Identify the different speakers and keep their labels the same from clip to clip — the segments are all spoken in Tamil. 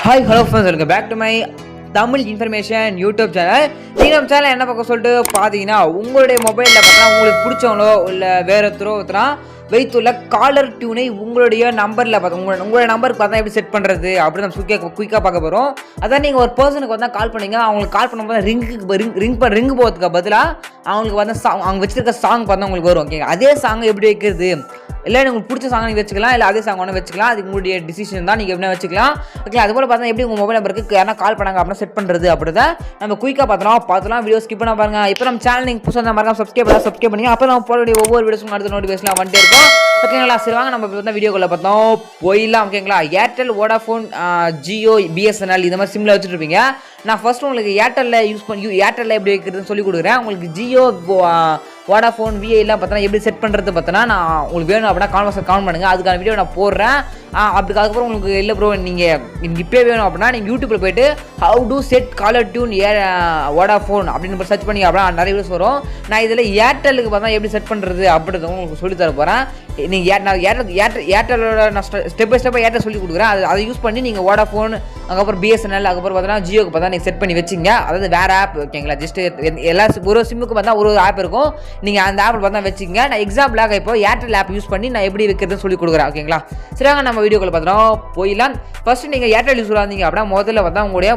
Speaker 1: Hi, hello friends, welcome back to my Tamil information YouTube channel. நீங்க நம்ம சேனல் என்ன பக்கம் சொல்லிட்டு பாத்தீங்கன்னா உங்களுடைய மொபைல்ல பார்த்தா உங்களுக்கு பிடிச்சவங்களோ இல்ல வேற ஒருத்தரோ வைத்துள்ள காலர் டியூனை உங்களுடைய நம்பர்ல பார்த்தா உங்களுடைய நம்பருக்கு பார்த்தா எப்படி செட் பண்றது அப்படி நம்ம குயிக்கா பார்க்க போறோம். அதான் நீங்க ஒரு பர்சனுக்கு வந்து கால் பண்ணீங்க, அவங்களுக்கு கால் பண்ணும்போது ரிங் போகிறதுக்கு பதிலா அவங்களுக்கு வந்து அவங்க வச்சிருக்க சாங் பார்த்தா உங்களுக்கு வரும். ஓகே, அதே சாங் எப்படி வைக்கிறது இல்லை உங்களுக்கு பிடிச்ச சாங் நீங்கள் வச்சுக்கலாம், இல்லை அதே சாங் ஒன்று வச்சுக்கலாம். அது உங்களுடைய டிசிஷன் தான், நீங்கள் எப்படி வச்சுக்கலாம். ஓகே, அதுபோல் பார்த்தா எப்படி உங்கள் மொபைல் நம்பருக்கு யாரா கால் பண்ணாங்க அப்படின்னா செட் பண்ணுறது அப்படி தான் நம்ம குயிக்காக பார்த்தலாம். வீடியோ ஸ்கிப் பண்ண பாருங்க. இப்போ நம்ம சேனல் நீங்கள் புதுசாக மறக்காம சப்ஸ்கிரைப் பண்ணி அப்போ நம்ம போடக்கூடிய ஒவ்வொரு வீடியோஸும் அடுத்த நோட்டிஃபிகேஷன்லாம் வந்துட்டு இருக்கும். ஓகேங்களா, சரி வாங்க நம்ம இப்போ வீடியோக்குள்ள பார்த்தோம் போயிடலாம். ஓகேங்களா, ஏர்டெல், வோடாஃபோன், ஜியோ, பிஎஸ்என்எல் இந்த மாதிரி சிம்மில் வச்சுட்டு இருப்பீங்க. நான் ஃபர்ஸ்ட் உங்களுக்கு ஏர்டெல்லில் எப்படி வைக்கிறதுன்னு சொல்லி கொடுக்குறேன். உங்களுக்கு ஜியோ, வோடாஃபோன், விஐலாம் பார்த்தோன்னா எப்படி செட் பண்ணுறது பார்த்தோன்னா நான் உங்களுக்கு வேணும் அப்படின்னா கமெண்ட் பண்ணுங்கள், அதுக்கான வீடியோ நான் போடுறேன். அதுக்கப்புறம் உங்களுக்கு இல்லை ப்ரோ நீங்கள் இப்போயே வேணும் அப்படின்னா நீங்கள் யூடியூப்பில் போய்ட்டு how to set caller tune Vodafone அப்படின்னு சர்ச் பண்ணி அப்படின்னா நிறைய வீடியோஸ் வரும். நான் இதில் ஏர்டெல்லுக்கு பார்த்தா எப்படி செட் பண்ணுறது அப்படின்றத உங்களுக்கு சொல்லித்தர போகிறேன். நீங்கள் ஏர்டெல்லோட நான் ஸ்டெப் பை ஸ்டெப்பாக ஏர்டெல் சொல்லி கொடுக்குறேன். அதை யூஸ் பண்ணி நீங்கள் வோடாஃபோன், அதுக்கப்புறம் பிஎஸ்என்எல், அதுக்கப்புறம் பார்த்தீங்கன்னா ஜியோக்கு பார்த்தா நீங்கள் செட் பண்ணி வச்சிங்க. அதாவது வேறு ஆப். ஓகேங்களா, ஜஸ்ட் எல்லா ஒரு சிம்முக்கு பார்த்தா ஒரு ஆப் இருக்கும், நீங்கள் அந்த ஆப்பில் பார்த்தா வச்சுங்க. நான் எக்ஸாம்பிளாக இப்போ ஏர்டெல் ஆப் யூஸ் பண்ணி நான் எப்படி வைக்கிறதுன்னு சொல்லி கொடுக்குறேன். ஓகேங்களா, சரிங்க நம்ம வீடியோக்குள்ள பார்த்தோம் போயிடலாம். ஃபர்ஸ்ட் நீங்கள் ஏர்டெல் யூஸ் வந்தீங்க அப்படின்னா முதல்ல பார்த்தா உங்களுடைய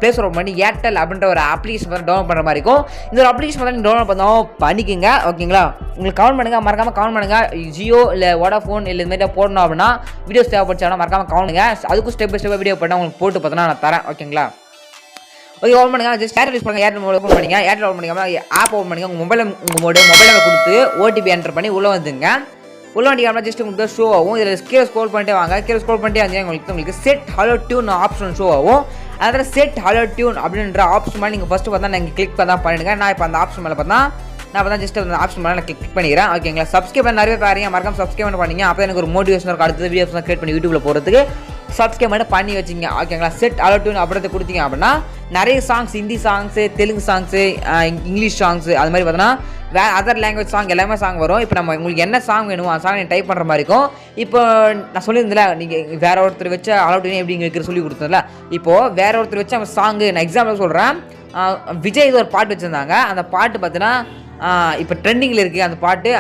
Speaker 1: ப்ளே ஸ்டோர் பண்ணி ஏர்டெல் அப்படின்ற ஒரு அப்ளிகேஷன் வந்து டவுன்லோட் பண்ணுற மாதிரி இருக்கும். இந்த ஒரு அப்ளிகேஷன் வந்து டவுன்லோட் பண்ணிக்கோங்க. ஓகேங்களா, உங்களுக்கு கமெண்ட் பண்ணுங்கள், மறக்காமல் கமெண்ட் பண்ணுங்கள். ஜியோ இல்லை வோடாஃபோன் இல்லை இந்த மாதிரி போடணும் அப்படின்னா வீடியோஸ் தேவைப்படுச்சா மறக்காமல் கமெண்ட் பண்ணுங்கள். அதுக்கும் ஸ்டெப் பை ஸ்டெப்பாக வீடியோ பண்ணால் உங்களுக்கு போட்டு பார்த்தோன்னா நான் தரேன். ஓகேங்களா, ஓகே, ஓப்பன் பண்ணுங்க. ஜஸ்ட் ஏர்டெல் யூஸ் பண்ணுங்க. ஏர்டெல் ஓப்பன் பண்ணிங்க. ஏர்டெல் ஓப்பன் பண்ணிங்க, ஆப் ஓப்பன் பண்ணிங்க. உங்கள் மொபைலில் கொடுத்து ஓடிபி என்டர் பண்ணி உள்ளே வந்துங்க. உள்ள வண்டிக்காமல் ஜஸ்ட் உங்களுக்கு ஷோ ஆகும். இதில் கீழே ஸ்க்ரோல் பண்ணிட்டே வாங்க. கீழே ஸ்க்ரோல் பண்ணிட்டே வந்து உங்களுக்கு set hello tune option show ஆகும். அதில் செட் ஹலோ டியூன் அப்படின்ற ஆப்ஷன் மேலே நீங்கள் ஃபஸ்ட்டு பார்த்தா நீங்கள் கிளிக் பண்ணால் பண்ணிடுங்க. நான் இப்போ அந்த ஆப்ஷன் மேலே பார்த்தா ஜஸ்ட் அந்த ஆப்ஷன் மேலே நான் கிளிக் பண்ணிக்கிறேன். ஓகேங்களா, சப்ஸ்கிரைப் பண்ண நிறைய பாருங்க, மறக்காம சப்ஸ்கிரைப் பண்ணிங்க. அப்போ எனக்கு ஒரு மோட்டிவேஷன் இருக்கும், அடுத்தது வீடியோஸ் கிரியேட் பண்ணி யூடியூப்ல போகிறதுக்கு சப்ஸ்கிரைப் பண்ணி வச்சிங்க. ஓகேங்களா, செட் ஹலோ டியூன் அப்படின்றத கொடுத்தீங்க அப்படின்னா நிறைய songs, Hindi songs, Telugu songs, English songs, அது மாதிரி பார்த்தோன்னா வேறு அதர் லாங்குவேஜ் சாங் எல்லாமே சாங் வரும். இப்போ நம்ம உங்களுக்கு என்ன சாங் வேணுமோ அந்த சாங் நீங்கள் டைப் பண்ணுற மாதிரி இருக்கும். இப்போ நான் சொல்லியிருந்தேன்ல நீங்கள் வேற ஒருத்தர் வச்ச அலோட்டினே எப்படி இருக்கிற சொல்லி கொடுத்ததில்ல, இப்போது வேற ஒருத்தர் வச்ச அந்த சாங்கு நான் எக்ஸாம்பிள் சொல்கிறேன். விஜய் இது ஒரு பாட்டு வச்சுருந்தாங்க. அந்த பாட்டு பார்த்தீங்கன்னா இப்போ ட்ரெண்டிங்கில் இருக்குது. அந்த பாட்டு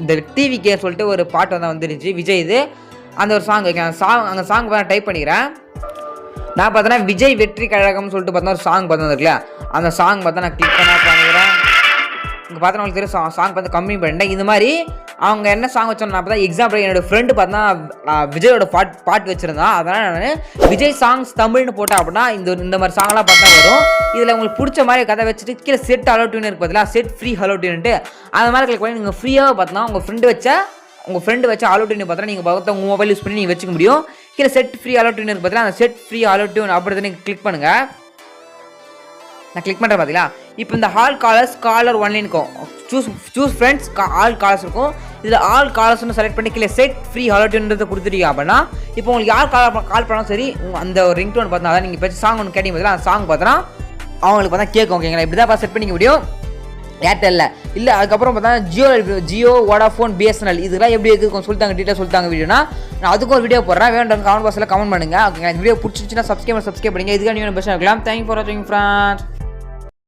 Speaker 1: இந்த டிவிக்கே சொல்லிட்டு ஒரு பாட்டு வந்துருந்துச்சு விஜய் இது. அந்த ஒரு சாங் அந்த சாங் டைப் பண்ணிக்கிறேன். நான் பார்த்தோன்னா விஜய் வெற்றி கழகம்னு சொல்லிட்டு பார்த்தா ஒரு சாங் இருக்குல்ல, அந்த சாங் பார்த்தா நான் கிளிக் பண்ணிக்கிறேன். இங்கே பார்த்தா உங்களுக்கு தெரியும் சாங் பார்த்து கம்மி பண்ணிட்டேன். இந்த மாதிரி அவங்க என்ன சாங் வச்சோம் நான் பார்த்தா எக்ஸாம்பிள் என்னோடய ஃப்ரெண்டு பார்த்தா விஜயோட பாட்டு வச்சுருந்தான். அதனால் நான் விஜய் சாங்ஸ் தமிழ்னு போட்டேன் அப்படின்னா இந்த மாதிரி சாங்லாம் பார்த்தா வரும். இதில் உங்களுக்கு பிடிச்ச மாதிரி கதை வச்சுட்டு கீழே செட் ஹலோ டியூன் இருக்கு பார்த்தீங்களா, செட் ஃப்ரீ ஹலோ டியூன்ட்டு அது மாதிரி கிளிக் பண்ணி நீங்கள் ஃப்ரீயாக பார்த்தா உங்கள் ஃப்ரெண்டு வச்ச ஹலோ டியூன் பார்த்தா நீங்கள் பார்த்தா உங்கள் மொபைல் யூஸ் பண்ணி நீங்கள் வச்சுக்க முடியும். கீழே செட் ஃப்ரீ ஹலோ டியூன் இருக்கு பார்த்தீங்களா, அந்த செட் ஃப்ரீ ஹலோ டியூன் அப்படி நீங்கள் கிளிக் பண்ணுங்கள். நான் கிளிக் பண்ணுறேன் பார்த்தீங்களா. இப்போ இந்த ஆல் காலர்ஸ் காலர் ஒன்லைன் இருக்கும், சூஸ் ஃப்ரெண்ட்ஸ் ஆல் காலர்ஸ் இருக்கும். இதில் ஆல் காலர்ஸ்னு செலக்ட் பண்ணி கீழே செட் ஃப்ரீ ஹலோ டியூன்றதை கொடுத்துட்டீங்க அப்படின்னா இப்போ உங்களுக்கு யார் கால் பண்ணாலும் சரி அந்த ஒரு ரிங் டோன் பார்த்தா நீங்கள் இப்போ சாங் ஒன்று கேட்டீங்க பார்த்தீங்களா, அந்த சாங் பார்த்தோன்னா அவங்களுக்கு பார்த்தா கேட்கும். ஓகேங்களா, இப்படி தான் செட் பண்ணிக்க முடியும் ஏர்டெல்லில். இல்லை அதுக்கப்புறம் பார்த்தா ஜியோ, வோடாஃபோன், பிஎஸ்என்எல் இதெல்லாம் எப்படி இருக்குது சொல்லிட்டாங்க, டீட்டெயில் சொல்லிட்டாங்க வீடியோனா நான் அதுக்கும் ஒரு வீடியோ போடுறேன். வேணும் கமெண்ட் பாக்ஸில் கமெண்ட் பண்ணுங்கள். ஓகேங்களா, இந்த வீடியோ பிடிச்சிச்சுன்னா சப்ஸ்கிரைப் பண்ணுங்கள். இதுக்காக நீங்கள் பெஸ்ட்டாக இருக்கலாம். தேங்க்யூ ஃபார் வாட்சிங் ஃப்ரெண்ட்ஸ்.